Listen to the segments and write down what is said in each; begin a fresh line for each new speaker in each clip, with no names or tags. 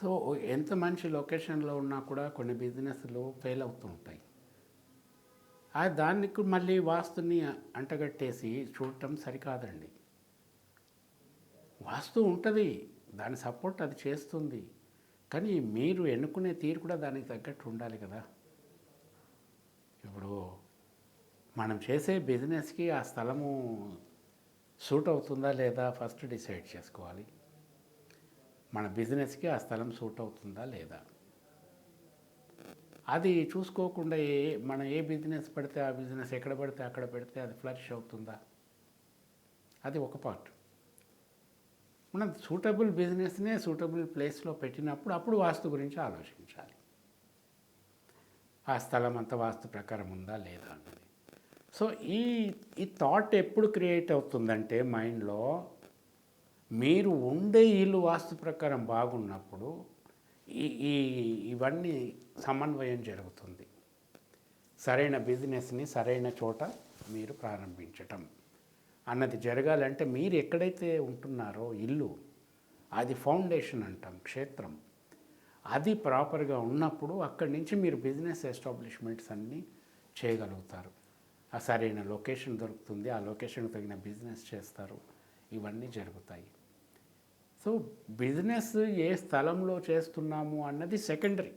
So ఎంత మంచి లొకేషన్లో ఉన్నా కూడా కొన్ని బిజినెస్లు ఫెయిల్ అవుతూ ఉంటాయి. దానికి మళ్ళీ వాస్తుని అంటగట్టేసి చూడటం సరికాదండి. వాస్తు ఉంటుంది, దాని సపోర్ట్ అది చేస్తుంది. కానీ మీరు ఎన్నుకునే తీరు కూడా దానికి తగ్గట్టు ఉండాలి కదా. ఇప్పుడు మనం చేసే బిజినెస్కి ఆ స్థలము సూట్ అవుతుందా లేదా ఫస్ట్ డిసైడ్ చేసుకోవాలి. మన బిజినెస్కి ఆ స్థలం సూట్ అవుతుందా లేదా అది చూసుకోకుండా మనం ఏ బిజినెస్ పడితే ఆ బిజినెస్ ఎక్కడ పడితే అక్కడ పెడితే అది ఫ్లరిష్ అవుతుందా, అది ఒక పార్ట్. మనం సూటబుల్ బిజినెస్నే సూటబుల్ ప్లేస్లో పెట్టినప్పుడు అప్పుడు వాస్తు గురించి ఆలోచించాలి. ఆ స్థలం అంతా వాస్తు ప్రకారం ఉందా లేదా అన్నది. సో ఈ ఈ థాట్ ఎప్పుడు క్రియేట్ అవుతుందంటే మైండ్లో మీరు ఉండే ఇల్లు వాస్తు ప్రకారం బాగున్నప్పుడు ఇవన్నీ సమన్వయం జరుగుతుంది. సరైన బిజినెస్ని సరైన చోట మీరు ప్రారంభించటం అన్నది జరగాలంటే మీరు ఎక్కడైతే ఉంటున్నారో ఇల్లు, అది ఫౌండేషన్ అంటాం, క్షేత్రం, అది ప్రాపర్గా ఉన్నప్పుడు అక్కడి నుంచి మీరు బిజినెస్ ఎస్టాబ్లిష్మెంట్స్ అన్నీ చేయగలుగుతారు. ఆ సరైన లొకేషన్ దొరుకుతుంది, ఆ లొకేషన్కి తగిన బిజినెస్ చేస్తారు, ఇవన్నీ జరుగుతాయి. సో బిజినెస్ ఏ స్థలంలో చేస్తున్నాము అన్నది సెకండరీ.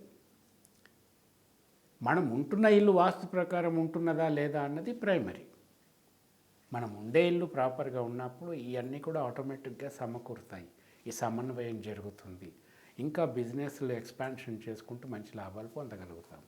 మనం ఉంటున్న ఇల్లు వాస్తు ప్రకారం ఉంటున్నదా లేదా అన్నది ప్రైమరీ. మనం ఉండే ఇల్లు ప్రాపర్గా ఉన్నప్పుడు ఇవన్నీ కూడా ఆటోమేటిక్గా సమకూరుతాయి, ఈ సమన్వయం జరుగుతుంది. ఇంకా బిజినెస్లో ఎక్స్పాన్షన్ చేసుకుంటూ మంచి లాభాలు పొందగలుగుతాం.